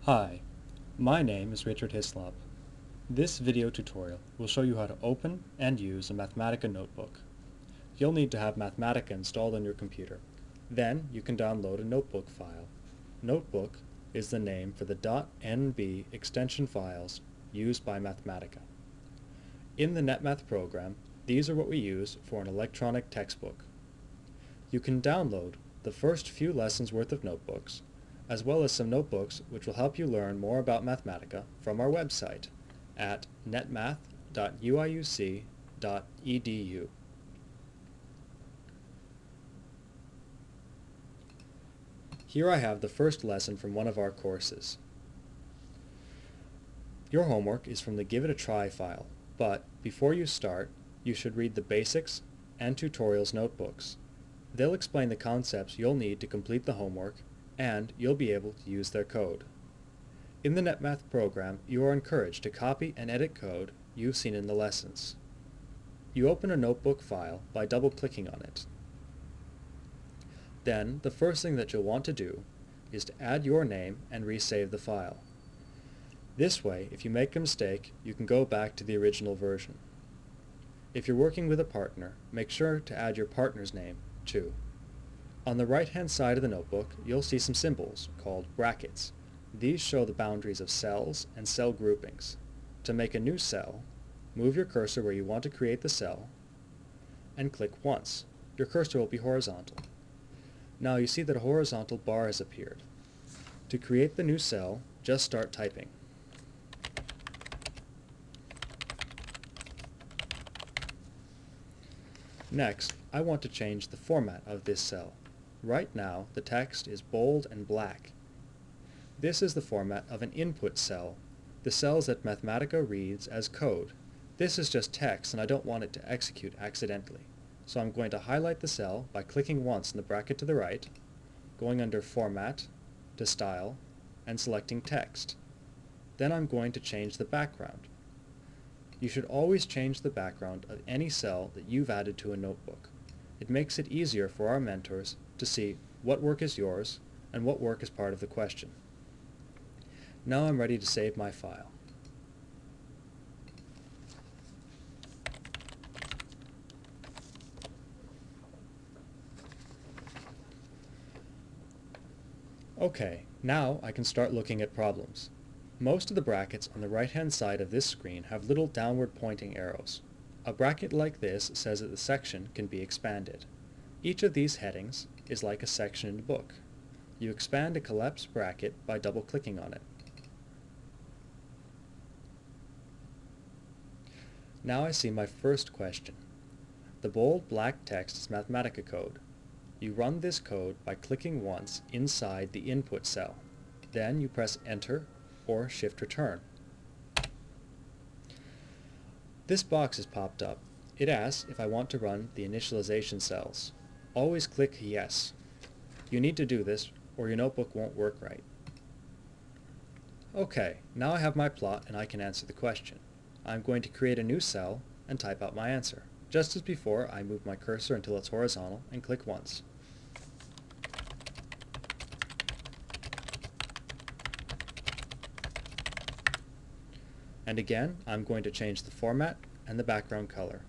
Hi, my name is Richard Hislop. This video tutorial will show you how to open and use a Mathematica notebook. You'll need to have Mathematica installed on your computer. Then you can download a notebook file. Notebook is the name for the .nb extension files used by Mathematica. In the NetMath program, these are what we use for an electronic textbook. You can download the first few lessons worth of notebooks, as well as some notebooks which will help you learn more about Mathematica from our website at netmath.uiuc.edu. Here I have the first lesson from one of our courses. Your homework is from the Give It a Try file, but before you start, you should read the Basics and Tutorials notebooks. They'll explain the concepts you'll need to complete the homework, and you'll be able to use their code. In the NetMath program, you are encouraged to copy and edit code you've seen in the lessons. You open a notebook file by double-clicking on it. Then, the first thing that you'll want to do is to add your name and resave the file. This way, if you make a mistake, you can go back to the original version. If you're working with a partner, make sure to add your partner's name, too. On the right-hand side of the notebook, you'll see some symbols called brackets. These show the boundaries of cells and cell groupings. To make a new cell, move your cursor where you want to create the cell and click once. Your cursor will be horizontal. Now you see that a horizontal bar has appeared. To create the new cell, just start typing. Next, I want to change the format of this cell. Right now, the text is bold and black. This is the format of an input cell, the cells that Mathematica reads as code. This is just text and I don't want it to execute accidentally. So I'm going to highlight the cell by clicking once in the bracket to the right, going under Format, to Style, and selecting Text. Then I'm going to change the background. You should always change the background of any cell that you've added to a notebook. It makes it easier for our mentors to see what work is yours and what work is part of the question. Now I'm ready to save my file. Okay, now I can start looking at problems. Most of the brackets on the right-hand side of this screen have little downward pointing arrows. A bracket like this says that the section can be expanded. Each of these headings is like a section in a book. You expand a collapsed bracket by double-clicking on it. Now I see my first question. The bold black text is Mathematica code. You run this code by clicking once inside the input cell. Then you press Enter or Shift Return. This box has popped up. It asks if I want to run the initialization cells. Always click Yes. You need to do this or your notebook won't work right. Okay, now I have my plot and I can answer the question. I'm going to create a new cell and type out my answer. Just as before, I move my cursor until it's horizontal and click once. And again, I'm going to change the format and the background color.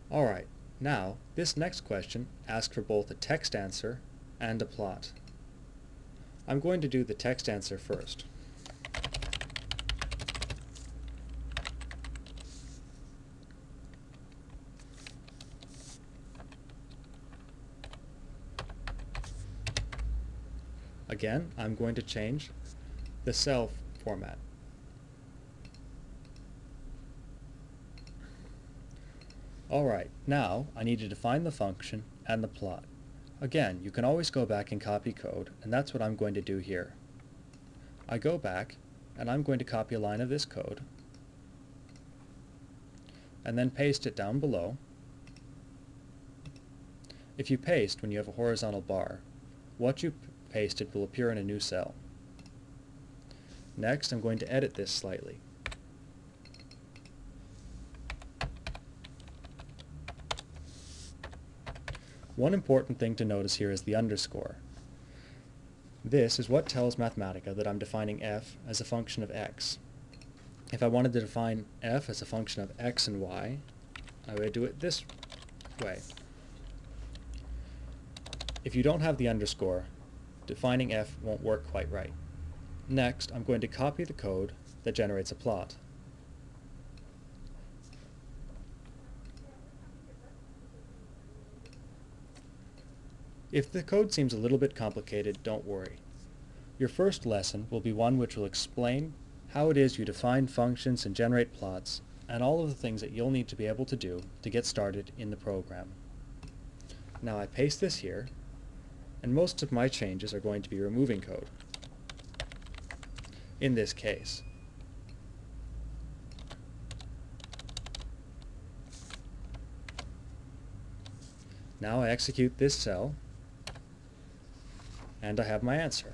Alright, now this next question asks for both a text answer and a plot. I'm going to do the text answer first. Again, I'm going to change the cell format. Alright, now I need to define the function and the plot. Again, you can always go back and copy code, and that's what I'm going to do here. I go back, and I'm going to copy a line of this code, and then paste it down below. If you paste when you have a horizontal bar, what you pasted will appear in a new cell. Next, I'm going to edit this slightly. One important thing to notice here is the underscore. This is what tells Mathematica that I'm defining f as a function of x. If I wanted to define f as a function of x and y, I would do it this way. If you don't have the underscore, defining f won't work quite right. Next, I'm going to copy the code that generates a plot. If the code seems a little bit complicated, don't worry. Your first lesson will be one which will explain how it is you define functions and generate plots, and all of the things that you'll need to be able to do to get started in the program. Now I paste this here, and most of my changes are going to be removing code. In this case. Now I execute this cell, and I have my answer.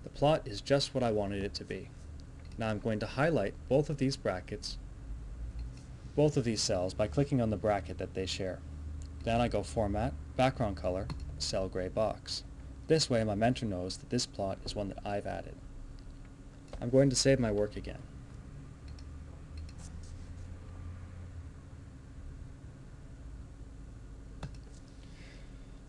The plot is just what I wanted it to be. Now I'm going to highlight both of these brackets, both of these cells, by clicking on the bracket that they share. Then I go Format, Background Color, Cell Gray Box. This way my mentor knows that this plot is one that I've added. I'm going to save my work again.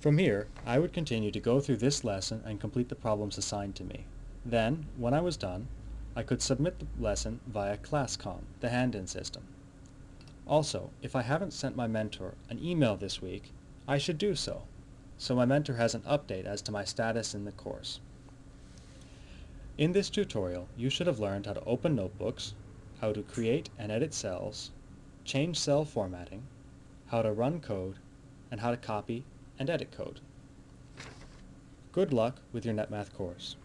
From here, I would continue to go through this lesson and complete the problems assigned to me. Then, when I was done, I could submit the lesson via ClassCom, the hand-in system. Also, if I haven't sent my mentor an email this week, I should do so my mentor has an update as to my status in the course. In this tutorial, you should have learned how to open notebooks, how to create and edit cells, change cell formatting, how to run code, and how to copy and edit code. Good luck with your NetMath course.